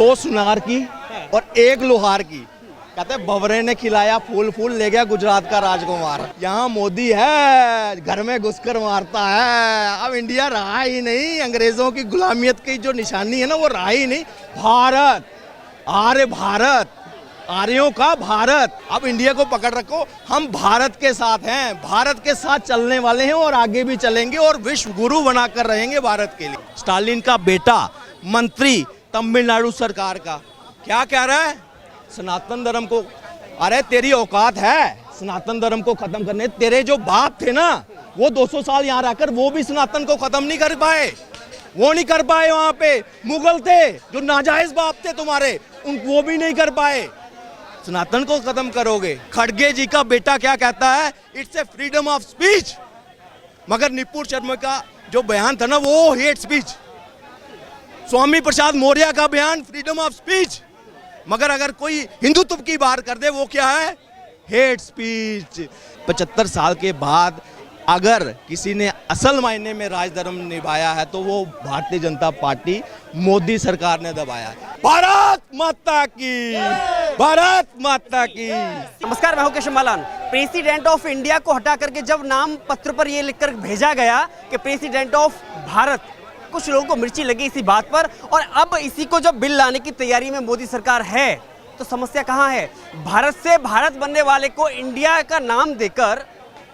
100 सुनार की और 1 लोहार की। कहते भंवरे ने खिलाया फूल फूल, ले गया गुजरात का राजकुमार। यहाँ मोदी है, घर में घुसकर मारता है। अब इंडिया रहा ही नहीं, अंग्रेजों की गुलामियत की जो निशानी है ना वो रहा ही नहीं। भारत, आर्य भारत, आर्यों का भारत। अब इंडिया को पकड़ रखो, हम भारत के साथ हैं, भारत के साथ चलने वाले हैं और आगे भी चलेंगे और विश्व गुरु बनाकर रहेंगे भारत के लिए। स्टालिन का बेटा मंत्री तमिलनाडु सरकार का क्या कह रहा है? सनातन धर्म को, अरे तेरी औकात है सनातन धर्म को खत्म करने? तेरे जो बाप थे ना वो 200 साल यहाँ रहकर वो भी सनातन को खत्म नहीं कर पाए, वो नहीं कर पाए। वहां पे मुगल थे जो नाजायज बाप थे तुम्हारे, वो भी नहीं कर पाए। सनातन को खत्म करोगे? खड़गे जी का बेटा क्या कहता है? It's a freedom of speech. मगर निपुण शर्मा का जो बयान था ना वो हेट स्पीच। स्वामी प्रसाद मौर्य का बयान फ्रीडम ऑफ स्पीच। मगर अगर कोई हिंदुत्व की बात कर दे वो क्या है? Hate speech. 75 साल के बाद अगर किसी ने असल मायने में राजधर्म निभाया है तो वो भारतीय जनता पार्टी, मोदी सरकार ने दबाया है। भारत माता की, भारत माता की। नमस्कार, मैं हूं Keshav Malan. President of India को हटा करके जब नाम पत्र पर यह लिखकर भेजा गया कि प्रेसिडेंट ऑफ भारत, कुछ लोगों को मिर्ची लगी इसी बात पर। और अब इसी को जब बिल लाने की तैयारी में मोदी सरकार है तो समस्या कहां है? भारत से भारत बनने वाले को इंडिया का नाम देकर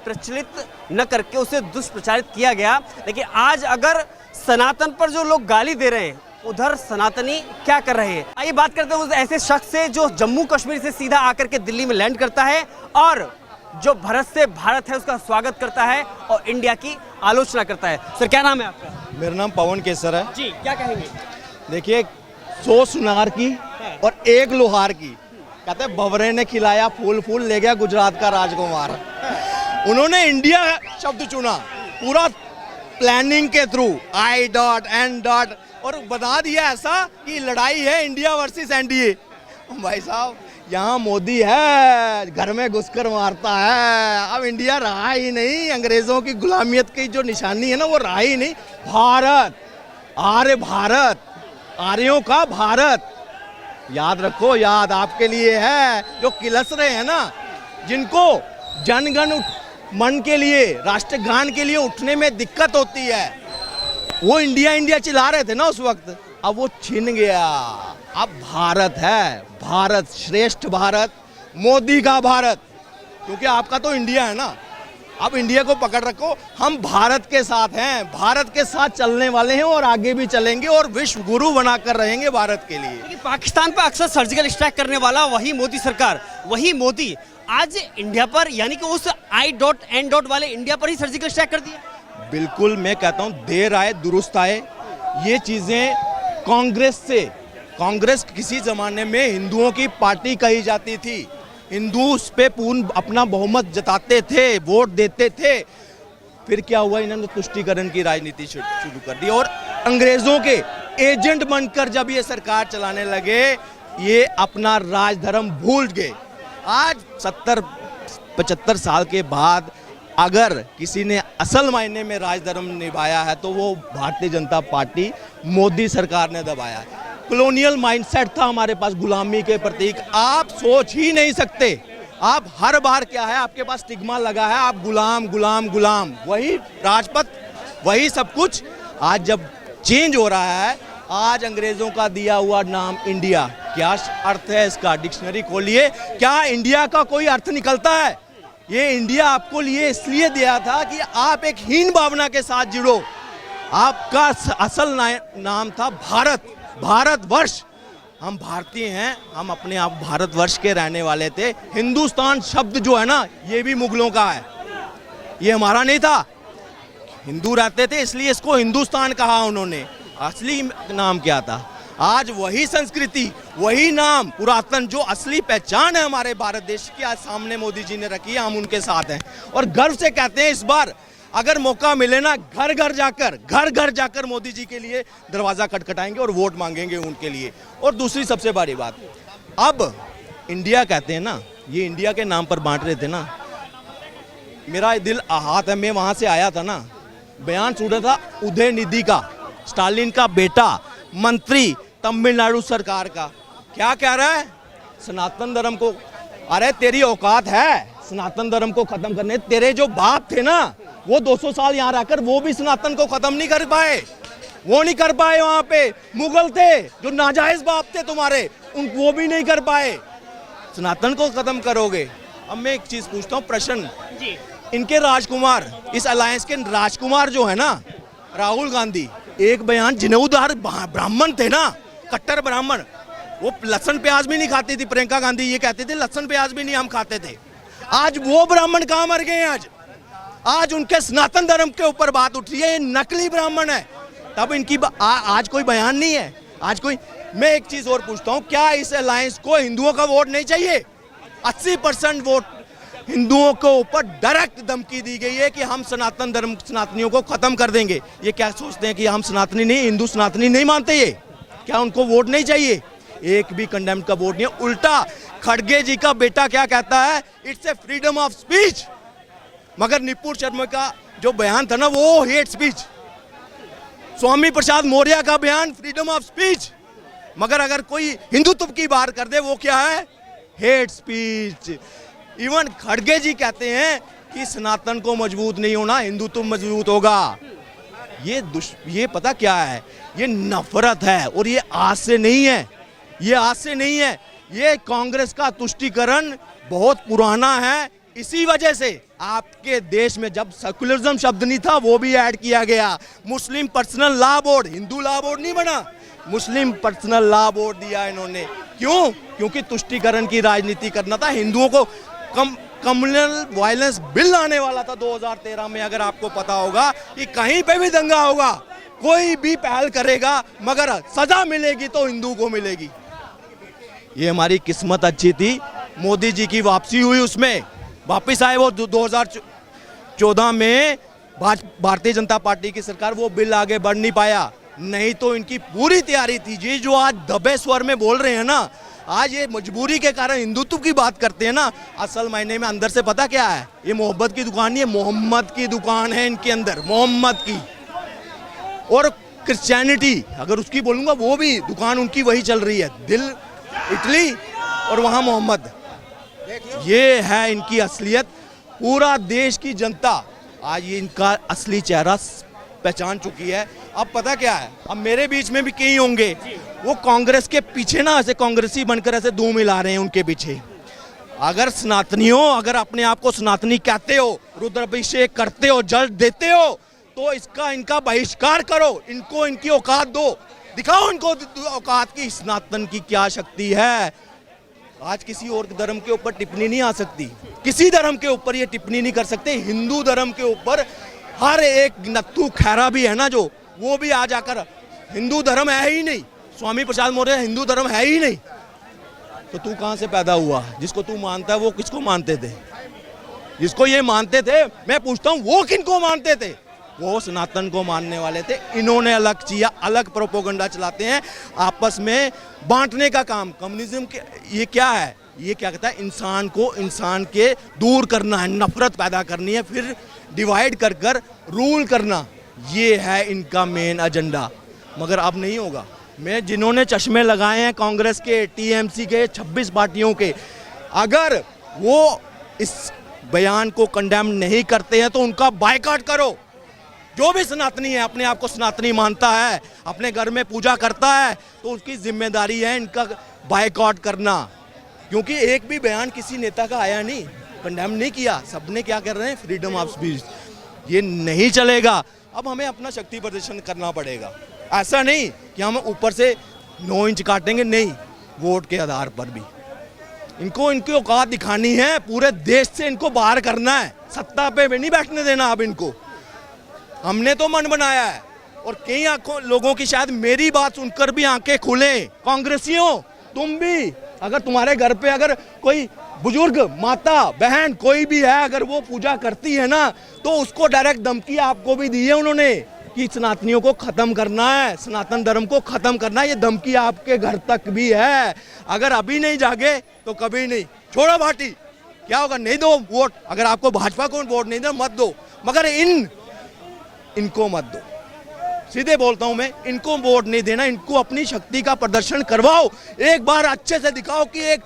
प्रचलित न करके उसे दुष्प्रचारित किया गया। लेकिन आज अगर सनातन पर जो लोग गाली दे रहे हैं उधर सनातनी क्या कर रहे हैं? आइए बात करते हैं उस ऐसे शख्स से जो जम्मू कश्मीर से सीधा आकर के दिल्ली में लैंड करता है और जो भारत से भारत है उसका स्वागत करता है और इंडिया की आलोचना करता है। सर क्या नाम है आपका? मेरा नाम पवन केसर है जी। क्या कहेंगे? देखिए 100 सुनार की और 1 लोहार की। कहते भंवरे ने खिलाया फूल फूल, ले गया गुजरात का राजकुमार। उन्होंने इंडिया शब्द चुना पूरा प्लानिंग के थ्रू, I.N. और बता दिया ऐसा कि लड़ाई है इंडिया वर्सेस एनडीए। भाई साहब यहाँ मोदी है, घर में घुसकर मारता है। अब इंडिया रहा ही नहीं, अंग्रेजों की गुलामियत की जो निशानी है ना वो रहा ही नहीं। भारत, आर्य भारत, आर्यों का भारत। याद रखो, याद आपके लिए है। जो किलस रहे हैं ना, जिनको जनगण मन के लिए, राष्ट्रगान के लिए उठने में दिक्कत होती है, वो इंडिया इंडिया चिल्ला रहे थे ना उस वक्त, अब वो छिन गया। अब भारत है, भारत श्रेष्ठ भारत, मोदी का भारत। क्योंकि आपका तो इंडिया है ना। अब इंडिया को पकड़ रखो, हम भारत के साथ हैं, भारत के साथ चलने वाले हैं और आगे भी चलेंगे और विश्व गुरु बनाकर रहेंगे भारत के लिए। लेकिन पाकिस्तान पर अक्सर सर्जिकल स्ट्राइक करने वाला वही मोदी सरकार, वही मोदी आज इंडिया पर, यानी कि उस I.N. वाले इंडिया पर ही सर्जिकल स्ट्राइक कर दिया। बिल्कुल, मैं कहता हूँ देर आए दुरुस्त आए। ये चीजें कांग्रेस किसी जमाने में हिंदुओं की पार्टी कही जाती थी। हिंदू उस पे पूर्ण अपना बहुमत जताते थे, वोट देते थे। फिर क्या हुआ? इन्होंने तुष्टीकरण की राजनीति शुरू कर दी और अंग्रेजों के एजेंट बनकर जब ये सरकार चलाने लगे, ये अपना राजधर्म भूल गए। आज 70-75 साल के बाद अगर किसी ने असल मायने में राजधर्म निभाया है तो वो भारतीय जनता पार्टी, मोदी सरकार ने दबाया है। कॉलोनियल माइंडसेट था हमारे पास, गुलामी के प्रतीक। आप सोच ही नहीं सकते, आप हर बार क्या है, आपके पास स्टिग्मा लगा है, आप गुलाम गुलाम गुलाम, वही राजपथ, वही सब कुछ। आज जब चेंज हो रहा है, आज अंग्रेजों का दिया हुआ नाम इंडिया, क्या अर्थ है इसका? डिक्शनरी खोलिए, क्या इंडिया का कोई अर्थ निकलता है? ये इंडिया आपको लिए इसलिए दिया था कि आप एक हीन भावना के साथ जुड़ो। आपका असल नाम था भारत, भारतवर्ष। हम भारतीय हैं, हम अपने आप भारतवर्ष के रहने वाले थे। हिंदुस्तान शब्द जो है ना, ये भी मुगलों का है, ये हमारा नहीं था। हिंदू रहते थे इसलिए इसको हिंदुस्तान कहा उन्होंने। असली नाम क्या था? आज वही संस्कृति, वही नाम पुरातन, जो असली पहचान है हमारे भारत देश की, आज सामने मोदी जी ने रखी है। हम उनके साथ हैं और गर्व से कहते हैं, इस बार अगर मौका मिले ना, घर घर जाकर मोदी जी के लिए दरवाजा खटखटाएंगे और वोट मांगेंगे उनके लिए। और दूसरी सबसे बड़ी बात, अब इंडिया कहते हैं ना, ये इंडिया के नाम पर बांट रहे थे ना। मेरा दिल आहत है, मैं वहां से आया था ना, बयान सुना था उदयनिधि का, स्टालिन का बेटा मंत्री तमिलनाडु सरकार का। क्या कह रहा है? सनातन धर्म को, अरे तेरी औकात है सनातन धर्म को खत्म करने? तेरे जो बाप थे ना, वो 200 साल यहाँ रहकर वो भी सनातन को खत्म नहीं कर पाए, वो नहीं कर पाए। वहां पे मुगल थे जो नाजायज बाप थे तुम्हारे, वो भी नहीं कर पाए। सनातन को खत्म करोगे? अब मैं एक चीज पूछता हूँ, प्रश्न जी इनके राजकुमार, इस अलायंस के राजकुमार जो है ना, राहुल गांधी, एक बयान जिनेऊदार ब्राह्मण थे ना, कट्टर ब्राह्मण, वो लहसुन प्याज भी नहीं खाती थी। प्रियंका गांधी ये कहते थे लहसुन प्याज भी नहीं हम खाते थे। आज वो ब्राह्मण कहाँ मर गए? आज उनके सनातन धर्म के ऊपर बात उठ रही है। ये नकली ब्राह्मण है, तब इनकी आज कोई बयान नहीं है। आज कोई, मैं एक चीज और पूछता हूँ, क्या इस अलायंस को हिंदुओं का वोट नहीं चाहिए? 80% वोट हिंदुओं को ऊपर डायरेक्ट धमकी दी गई है कि हम सनातन धर्म, सनातनियों को खत्म कर देंगे। ये क्या सोचते हैं कि हम सनातनी नहीं, हिंदू सनातनी नहीं मानते? ये क्या उनको वोट नहीं चाहिए? एक भी कंडेम का वोट नहीं है। उल्टा खड़गे जी का बेटा क्या कहता है? It's a freedom of speech. मगर निपुण शर्मा का जो बयान था ना, वो हेट स्पीच। स्वामी प्रसाद मौर्य का बयान फ्रीडम ऑफ स्पीच। मगर अगर कोई हिंदुत्व की बात कर दे, वो क्या है? Hate speech. इवन खड़गे जी कहते हैं कि सनातन को मजबूत नहीं होना, हिंदुत्व मजबूत होगा। ये पता क्या है? ये नफरत है, और ये आज से नहीं है, ये आज से नहीं है। ये कांग्रेस का तुष्टीकरण बहुत पुराना है। इसी वजह से आपके देश में जब सेकुलरिज्म शब्द नहीं था, वो भी ऐड किया गया। Muslim personal law board, Hindu law board नहीं बना, मुस्लिम पर्सनल लॉ बोर्ड दिया इन्होंने। क्यों? क्योंकि तुष्टीकरण की राजनीति करना था। हिंदुओं को कम्युनल वायलेंस बिल आने वाला था 2013 में। अगर आपको पता होगा कि कहीं पे भी दंगा होगा, कोई भी पहल करेगा, मगर सजा मिलेगी तो हिंदू को मिलेगी। ये हमारी किस्मत अच्छी थी, मोदी जी की वापसी हुई, उसमें वापस आए वो 2014 में भारतीय जनता पार्टी की सरकार, वो बिल आगे बढ़ नहीं पाया। नहीं तो इनकी पूरी तैयारी थी। जी जो आज दबे स्वर में बोल रहे हैं ना, आज ये मजबूरी के कारण हिंदुत्व की बात करते हैं ना, असल मायने में अंदर से पता क्या है? ये मोहब्बत की दुकान नहीं है, मोहम्मद की दुकान है इनके अंदर, मोहम्मद की। और क्रिश्चियनिटी अगर उसकी बोलूंगा, वो भी दुकान उनकी वही चल रही है, दिल इटली और वहां मोहम्मद। ये है इनकी असलियत। पूरा देश की जनता आज ये इनका असली चेहरा पहचान चुकी है। अब पता क्या है, अब मेरे बीच में भी कई होंगे, वो कांग्रेस के पीछे ना ऐसे कांग्रेसी बनकर ऐसे धूम मिला रहे हैं उनके पीछे। अगर सनातनियों, अगर अपने आप को सनातनी कहते हो, रुद्राभिषेक करते हो, जल देते हो, तो इसका इनका बहिष्कार करो, इनको इनकी औकात दो, दिखाओ इनको औकात की सनातन की क्या शक्ति है। आज किसी और धर्म के ऊपर टिप्पणी नहीं आ सकती, किसी धर्म के ऊपर ये टिप्पणी नहीं कर सकते। हिंदू धर्म के ऊपर हर एक नत्थू खैरा भी है ना, जो वो भी आ जाकर हिंदू धर्म है ही नहीं, स्वामी प्रसाद मौर्य हिंदू धर्म है ही नहीं। तो तू कहां से पैदा हुआ? जिसको तू मानता है वो किसको मानते थे? जिसको ये मानते थे, मैं पूछता हूं वो किनको मानते थे? वो सनातन को मानने वाले थे। इन्होंने अलग किया, अलग प्रोपोगंडा चलाते हैं, आपस में बांटने का काम। कम्युनिज्म के ये क्या है? ये क्या कहता है? इंसान को इंसान के दूर करना है, नफरत पैदा करनी है, फिर डिवाइड कर कर रूल करना। ये है इनका मेन एजेंडा। मगर अब नहीं होगा। मैं जिन्होंने चश्मे लगाए हैं कांग्रेस के, टीएमसी के, 26 पार्टियों के, अगर वो इस बयान को कंडेम नहीं करते हैं तो उनका बायकॉट करो। जो भी सनातनी है, अपने आप को सनातनी मानता है, अपने घर में पूजा करता है, तो उसकी जिम्मेदारी है इनका बायकॉट करना। क्योंकि एक भी बयान किसी नेता का आया नहीं, कंडेम नहीं किया, सबने क्या कर रहे हैं? Freedom of speech. ये नहीं चलेगा। अब हमें अपना शक्ति प्रदर्शन करना पड़ेगा। ऐसा नहीं कि हम ऊपर से 9 इंच काटेंगे, नहीं, वोट के आधार पर भी इनको इनकी औकात दिखानी है। पूरे देश से इनको बाहर करना है, सत्ता पे भी नहीं बैठने देना। अब इनको हमने तो मन बनाया है, और कई आंखों लोगों की शायद मेरी बात सुनकर भी आंखें खुले। कांग्रेसियों, तुम भी, अगर तुम्हारे घर पे अगर कोई बुजुर्ग, माता, बहन कोई भी है, अगर वो पूजा करती है ना, तो उसको डायरेक्ट धमकी आपको भी दी है उन्होंने कि सनातनियों को खत्म करना है, सनातन धर्म को खत्म करना है। ये धमकी आपके घर तक भी है। अगर अभी नहीं जागे तो कभी नहीं। छोड़ो पार्टी, क्या होगा? नहीं दो वोट। अगर आपको भाजपा को वोट नहीं दो, मत दो, मगर इनको मत दो। सीधे बोलता हूं मैं, इनको वोट नहीं देना, इनको अपनी शक्ति का प्रदर्शन करवाओ, एक बार अच्छे से दिखाओ कि एक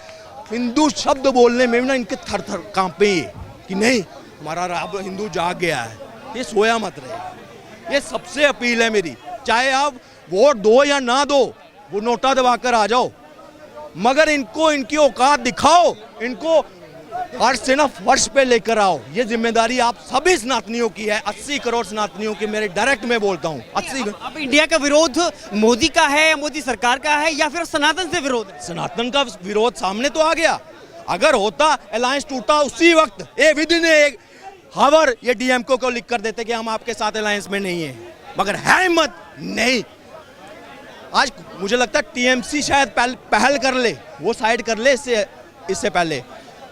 हिंदू शब्द बोलने में भी ना इनके थर थर कांपे कि नहीं हमारा अब हिंदू जाग गया है, ये सोया मत रहे। ये सबसे अपील है मेरी, चाहे आप वोट दो या ना दो, वो नोटा दबाकर आ जाओ, मगर इनको इनकी औकात दिखाओ, इनको फर्श से ना फर्श पे लेकर आओ। ये जिम्मेदारी आप सभी सनातनियों की है, 80 करोड़ सनातनियों की, मेरे डायरेक्ट में बोलता हूँ 80। अब इंडिया का विरोध मोदी का है, मोदी सरकार का है, या फिर सनातन से विरोध है? सनातन का विरोध सामने तो आ गया। अगर होता अलायंस टूटा उसी वक्त, ए विद इन एक हावर ये डीएमके को लिख कर देते कि हम आपके साथ अलायंस में नहीं है, मगर है हिम्मत नहीं। आज मुझे लगता है टीएमसी शायद पहल कर ले, वो साइड कर ले इससे पहले,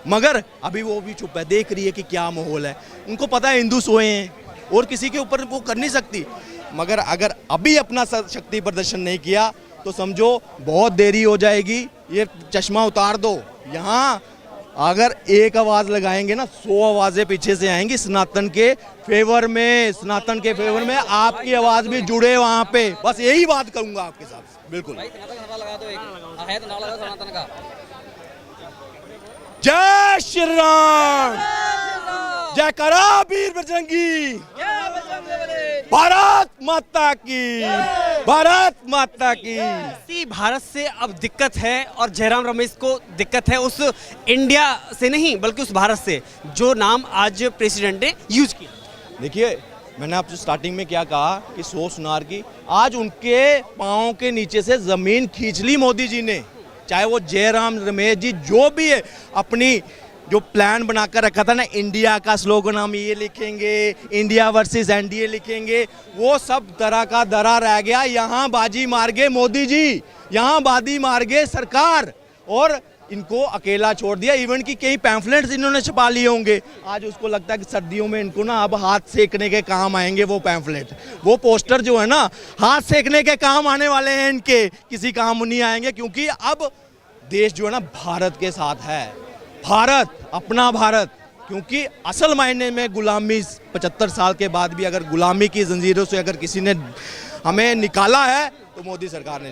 मगर अभी वो भी चुप है, देख रही है कि क्या माहौल है। उनको पता है हिंदू सोए हैं और किसी के ऊपर वो कर नहीं सकती, मगर अगर अभी अपना शक्ति प्रदर्शन नहीं किया तो समझो बहुत देरी हो जाएगी। ये चश्मा उतार दो, यहाँ अगर एक आवाज़ लगाएंगे ना 100 आवाज़ें पीछे से आएंगी सनातन के फेवर में, सनातन के फेवर में आपकी आवाज़ भी जुड़े वहाँ पे। बस यही बात कहूँगा आपके साथ, बिल्कुल। जय श्री राम, जय करा वीर बजरंगी, भारत माता की, भारत माता की। इसी भारत से अब दिक्कत है, और जयराम रमेश को दिक्कत है उस इंडिया से नहीं बल्कि उस भारत से जो नाम आज प्रेसिडेंट ने यूज किया। देखिए मैंने आपसे स्टार्टिंग में क्या कहा कि 100 सुनार की, आज उनके पाँव के नीचे से जमीन खींच ली मोदी जी ने। चाहे वो जयराम रमेश जी जो भी है, अपनी जो प्लान बनाकर रखा था ना, इंडिया का स्लोगन हम ये लिखेंगे, इंडिया वर्सेस एनडीए लिखेंगे, वो सब दरा का दरा रह गया। यहाँ बाजी मार गए मोदी जी, यहाँ बाजी मार गए सरकार, और इनको अकेला छोड़ दिया। इवन की कई पैम्फलेट्स इन्होंने छपा लिए होंगे। आज उसको लगता है कि सर्दियों में इनको ना अब हाथ सेकने के काम आएंगे वो पैम्फलेट, वो पोस्टर जो है ना हाथ सेकने के काम आने वाले हैं, इनके किसी काम नहीं आएंगे, क्योंकि अब देश जो है ना भारत के साथ है, भारत अपना भारत। क्योंकि असल मायने में गुलामी 75 साल के बाद भी अगर गुलामी की जंजीरों से अगर किसी ने हमें निकाला है तो मोदी सरकार ने